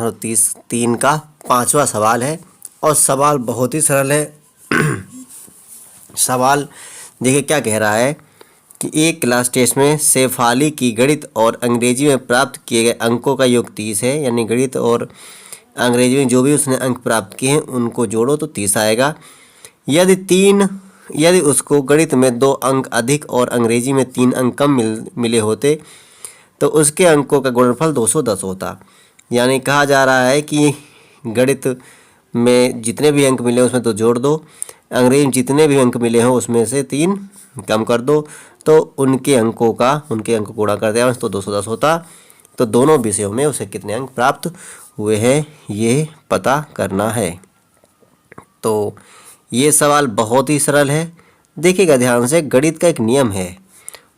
मानो 3 का 5वां सवाल है और सवाल बहुत ही सरल है। सवाल देखिए क्या कह रहा है कि एक क्लास टेस्ट में शेफाली की गणित और अंग्रेजी में प्राप्त किए गए अंकों का योग 30 है। यानी गणित और अंग्रेजी में जो भी उसने अंक प्राप्त किए हैं उनको जोड़ो तो 30 आएगा। यदि उसको गणित में 2 अंक अधिक और अंग्रेजी में 3 अंक कम मिले होते तो उसके अंकों का गुणनफल 210 होता। यानी कहा जा रहा है कि गणित में जितने भी अंक मिले उसमें तो जोड़ दो, अंग्रेजी में जितने भी अंक मिले हों उसमें से 3 कम कर दो, तो उनके अंक गुणा कर दिया तो 210 होता। तो दोनों विषयों में उसे कितने अंक प्राप्त हुए हैं ये पता करना है। तो ये सवाल बहुत ही सरल है, देखिएगा ध्यान से। गणित का एक नियम है,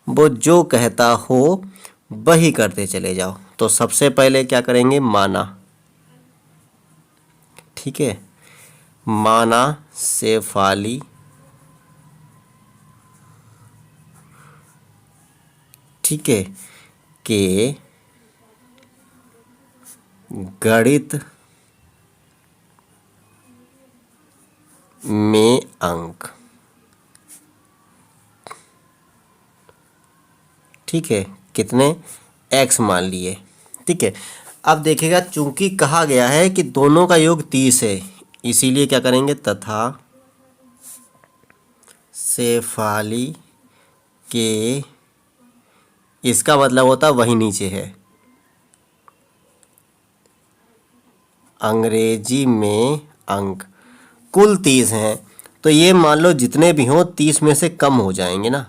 वो जो कहता हो वही करते चले जाओ। तो सबसे पहले क्या करेंगे, माना, ठीक है, माना शेफाली ठीक है के गणित में अंक, ठीक है, कितने, x मान लिए, ठीक है। अब देखिएगा चूंकि कहा गया है कि दोनों का योग 30 है, इसीलिए क्या करेंगे, तथा शेफाली के, इसका मतलब होता वही नीचे है, अंग्रेजी में अंक कुल 30 हैं। तो ये मान लो जितने भी हों 30 में से कम हो जाएंगे ना,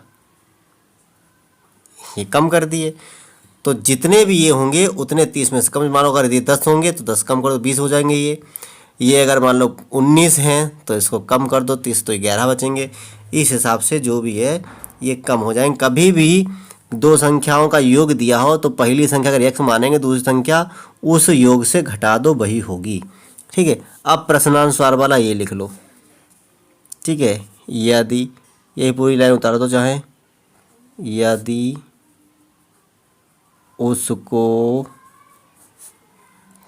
ये कम कर दिए तो जितने भी ये होंगे उतने 30 में से कम। मानो अगर ये 10 होंगे तो 10 कम कर दो 20 हो जाएंगे। ये अगर मान लो 19 हैं तो इसको कम कर दो 30 तो 11 बचेंगे। इस हिसाब से जो भी है ये कम हो जाएंगे। कभी भी दो संख्याओं का योग दिया हो तो पहली संख्या अगर x मानेंगे दूसरी संख्या उस योग से घटा दो वही होगी, ठीक है। अब प्रश्नानुसार वाला ये लिख लो, ठीक है। यदि, यही पूरी लाइन उतार दो चाहे, यदि उसको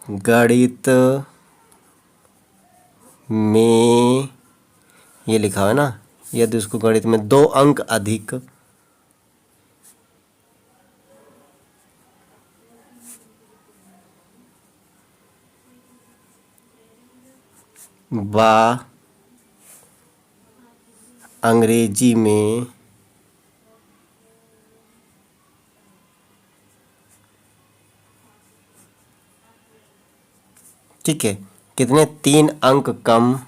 गणित में, ये लिखा है ना, यदि उसको गणित में 2 अंक अधिक व अंग्रेजी में ठीक है कितने 3 अंक कम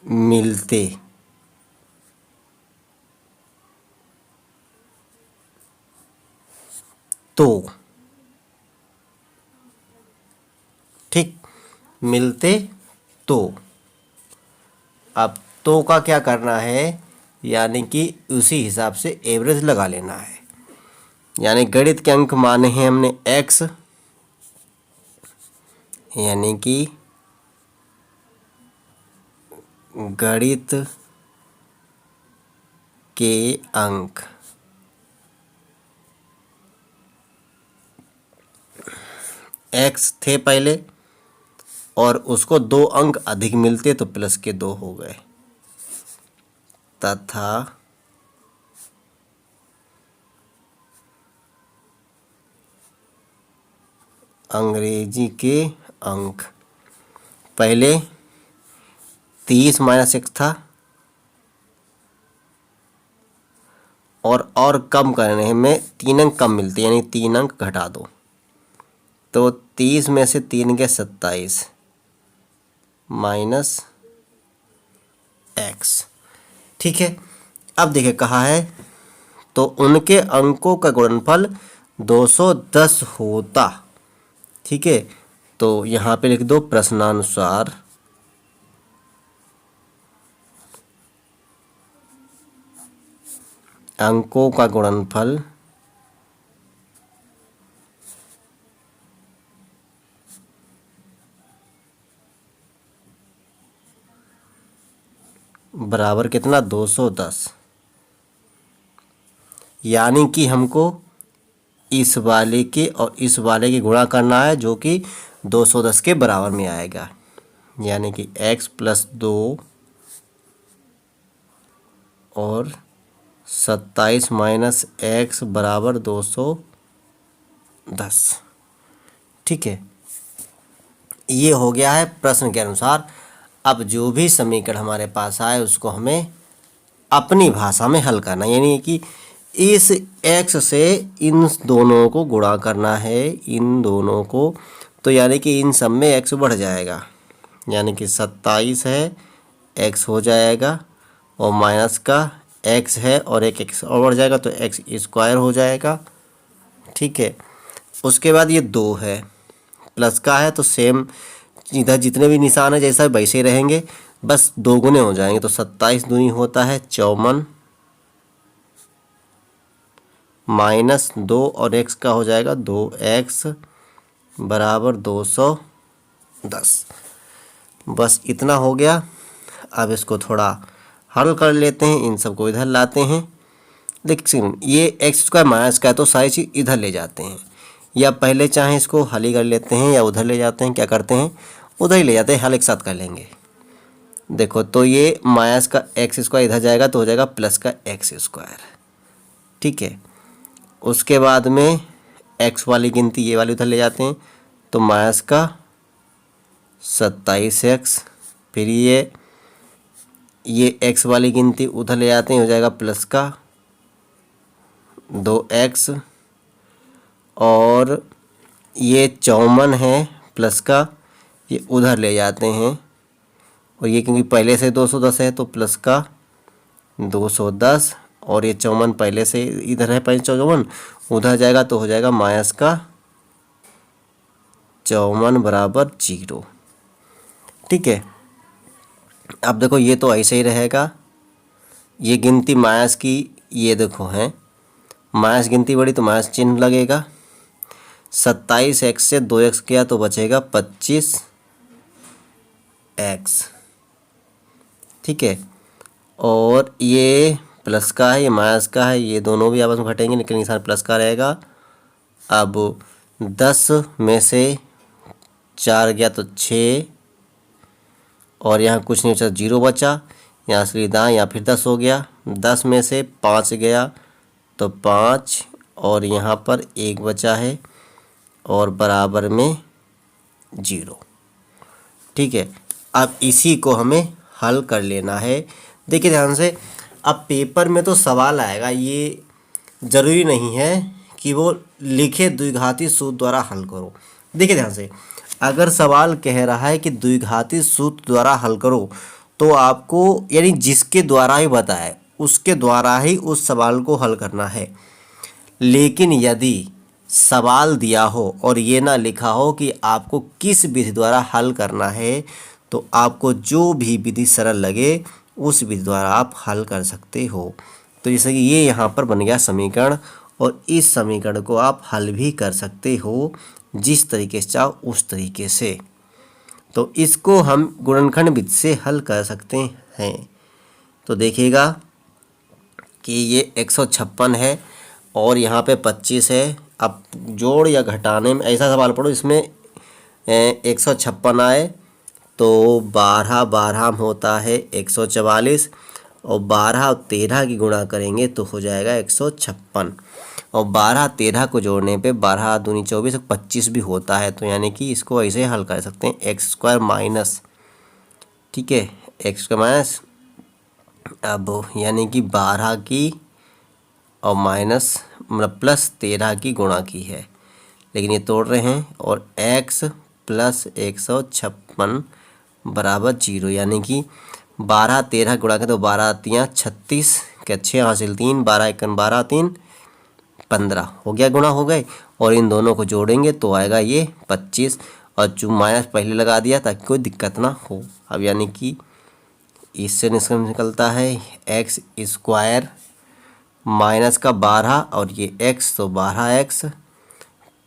मिलते तो, ठीक, मिलते तो। अब तो का क्या करना है, यानी कि उसी हिसाब से एवरेज लगा लेना है। यानी गणित के अंक माने हैं हमने x, यानी कि गणित के अंक x थे पहले और उसको 2 अंक अधिक मिलते तो प्लस के 2 हो गए, तथा अंग्रेजी के अंक, पहले 30 माइनस x था और कम करने में 3 अंक कम मिलते, यानी 3 अंक घटा दो तो 30 में से 3 के 27 माइनस x, ठीक है। अब देखिए कहा है तो उनके अंकों का गुणनफल 210 होता, ठीक है। तो यहाँ पे लिख दो प्रश्नानुसार अंकों का गुणनफल बराबर कितना, 210। यानी कि हमको इस वाले के और इस वाले के गुणा करना है, जो कि 210 के बराबर में आएगा। यानी कि x प्लस 2 और 27 माइनस एक्स बराबर 210। ठीक है, ये हो गया है प्रश्न के अनुसार। अब जो भी समीकरण हमारे पास आए उसको हमें अपनी भाषा में हल करना, यानी कि इस x से इन दोनों को गुणा करना है, इन दोनों को। तो यानी कि इन सब में x बढ़ जाएगा, यानी कि 27 है, x हो जाएगा, और माइनस का x है और एक x और बढ़ जाएगा तो x स्क्वायर हो जाएगा। ठीक है, उसके बाद ये 2 है, प्लस का है तो सेम इधर जितने भी निशान है जैसा वैसे ही रहेंगे, बस 2 गुने हो जाएंगे। तो 27 दूनी होता है 54 माइनस 2 और x का हो जाएगा 2x बराबर 210। बस इतना हो गया। अब इसको थोड़ा हल कर लेते हैं, इन सबको इधर लाते हैं। देखिए ये एक्स स्क्वायर माइनस का है तो सारी चीज़ इधर ले जाते हैं, या पहले चाहें इसको हल ही कर लेते हैं या उधर ले जाते हैं। क्या करते हैं, उधर ही ले जाते हैं, हल एक साथ कर लेंगे। देखो तो ये माइनस का एक्स स्क्वायर इधर जाएगा तो हो जाएगा प्लस का एक्स स्क्वायर। ठीक है, उसके बाद में एक्स वाली गिनती ये वाली उधर ले जाते हैं तो माइनस का 27x, फिर ये एक्स वाली गिनती उधर ले जाते हैं, हो जाएगा प्लस का 2x, और ये 54 है प्लस का, ये उधर ले जाते हैं, और ये क्योंकि पहले से 210 है तो प्लस का 210, और ये 54 पहले से इधर है, 54 उधर जाएगा तो हो जाएगा माइनस का 54 बराबर 0। ठीक है, अब देखो ये तो ऐसे ही रहेगा, ये गिनती माइनस की ये देखो है, माइनस गिनती बड़ी तो माइनस चिन्ह लगेगा। 27x से 2x किया तो बचेगा 25x। ठीक है, और ये प्लस का है, ये माइनस का है, ये दोनों भी आपस में घटेंगे लेकिन निशान प्लस का रहेगा। अब 10 में से 4 गया तो 6, और यहाँ कुछ नहीं बचा, 0 बचा, यहाँ से दाएँ या फिर 10 हो गया। 10 में से 5 गया तो 5, और यहाँ पर 1 बचा है और बराबर में 0। ठीक है, अब इसी को हमें हल कर लेना है। देखिए ध्यान से, अब पेपर में तो सवाल आएगा, ये ज़रूरी नहीं है कि वो लिखे द्विघाती सूत्र द्वारा हल करो। देखिए ध्यान से, अगर सवाल कह रहा है कि द्विघाती सूत्र द्वारा हल करो तो आपको यानी जिसके द्वारा ही बताए उसके द्वारा ही उस सवाल को हल करना है। लेकिन यदि सवाल दिया हो और ये ना लिखा हो कि आपको किस विधि द्वारा हल करना है, तो आपको जो भी विधि सरल लगे उस विधि द्वारा आप हल कर सकते हो। तो जैसे कि ये यहाँ पर बन गया समीकरण, और इस समीकरण को आप हल भी कर सकते हो जिस तरीके से चाहो उस तरीके से। तो इसको हम गुणनखंड विधि से हल कर सकते हैं। तो देखिएगा कि ये 156 है और यहाँ पे 25 है। अब जोड़ या घटाने में ऐसा सवाल पढ़ो इसमें 156 आए तो 12 12 में होता है 144, और 12 और 13 की गुणा करेंगे तो हो जाएगा 156, और 12 13 को जोड़ने पे 12 दूनी 24 25 भी होता है। तो यानी कि इसको ऐसे हल कर सकते हैं, एक्स स्क्वायर माइनस, ठीक है, एक्स स्क्वायर माइनस, अब यानी कि 12 की और माइनस मतलब प्लस 13 की गुणा की है, लेकिन ये तोड़ रहे हैं, और x प्लस 156 बराबर 0, यानी कि 12 13 गुणा करें तो 12 3 36 के 6 हासिल 3, 12 1 12 3 15 हो गया, गुणा हो गए, और इन दोनों को जोड़ेंगे तो आएगा ये 25, और जो माइनस पहले लगा दिया ताकि कोई दिक्कत ना हो। अब यानी कि इससे निकलता है एक्स स्क्वायर माइनस का 12 और ये x, तो 12x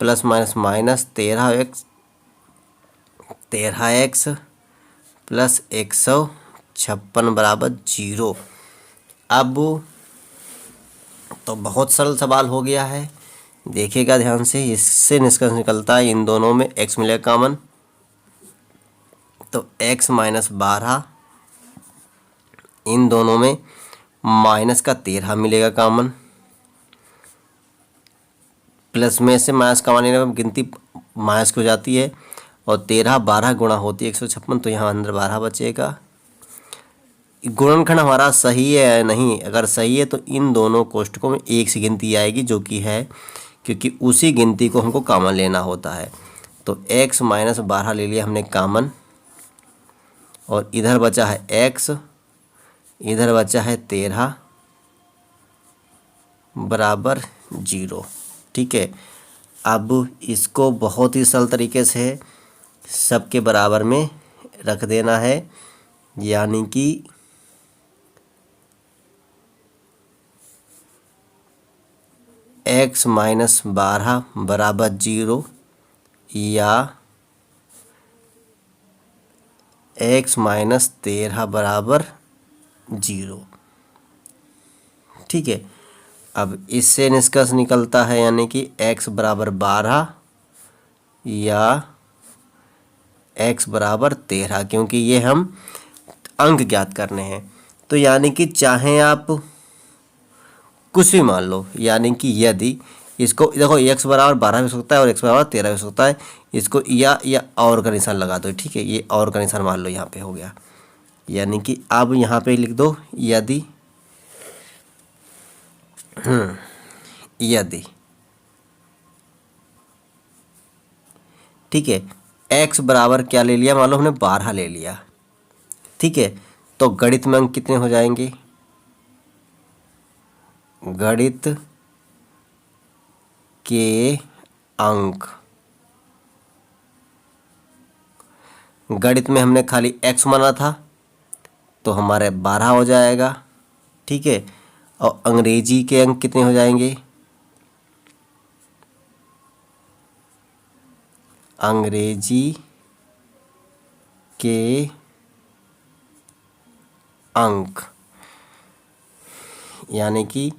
plus minus minus 13x plus 156 बराबर 0। अब तो बहुत सरल सवाल हो गया है, देखिएगा ध्यान से। इससे निष्कर्ष निकलता है इन दोनों में x मिलेगा कॉमन, तो x माइनस 12, इन दोनों में माइनस का 13 मिलेगा कॉमन, प्लस में से माइनस कॉमन लेने पर गिनती माइनस हो जाती है, और 13 12 गुणा होती है 156, तो यहाँ अंदर 12 बचेगा। गुणनखंड हमारा सही है या नहीं, अगर सही है तो इन दोनों कोष्ठकों में एक सी गिनती आएगी, जो कि है, क्योंकि उसी गिनती को हमको कॉमन लेना होता है। तो x माइनस 12 ले लिया हमने कॉमन, और इधर बचा है x, इधर बचा है 13 बराबर 0। ठीक है, अब इसको बहुत ही सरल तरीके से सबके बराबर में रख देना है, यानी कि x माइनस 12 बराबर 0 या x माइनस 13 बराबर 0। ठीक है, अब इससे निष्कर्ष निकलता है यानी कि x बराबर 12 या x बराबर 13, क्योंकि ये हम अंक ज्ञात करने हैं। तो यानी कि चाहे आप कुछ भी मान लो, यानी कि यदि इसको देखो x बराबर 12 भी हो सकता है और x बराबर 13 भी हो सकता है, इसको या और का निशान लगा दो। ठीक है, ये और का निशान मान लो यहाँ पे हो गया, यानी कि अब यहाँ पे लिख दो यदि यदि ठीक है, x बराबर क्या ले लिया, मान लो हमने 12 ले लिया। ठीक है, तो गणित में अंक कितने हो जाएंगे, गणित के अंक, गणित में हमने खाली x माना था तो हमारे 12 हो जाएगा। ठीक है, और अंग्रेजी के अंक कितने हो जाएंगे, अंग्रेजी के अंक यानी कि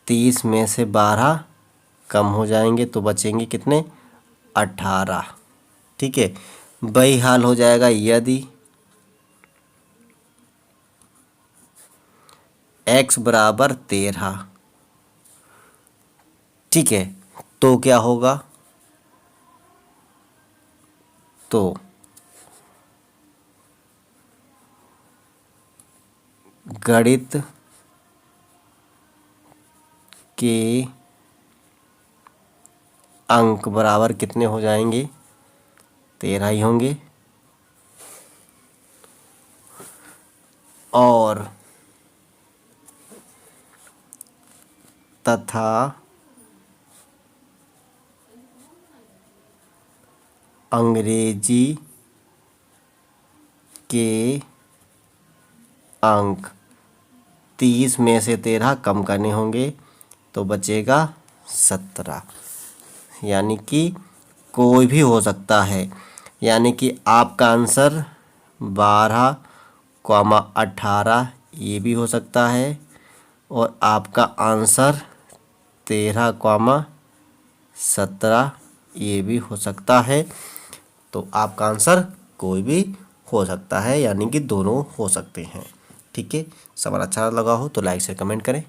30 में से 12 कम हो जाएंगे तो बचेंगे कितने, 18। ठीक है, वही हाल हो जाएगा यदि x बराबर 13। ठीक है, तो क्या होगा, तो गणित के अंक बराबर कितने हो जाएंगे, 13 ही होंगे, और तथा अंग्रेजी के अंक 30 में से 13 कम करने होंगे तो बचेगा 17। यानी कि कोई भी हो सकता है, यानी कि आपका आंसर 12,18 ये भी हो सकता है, और आपका आंसर 13,17 ये भी हो सकता है। तो आपका आंसर कोई भी हो सकता है, यानी कि दोनों हो सकते हैं। ठीक है, सवाल अच्छा लगा हो तो लाइक से कमेंट करें।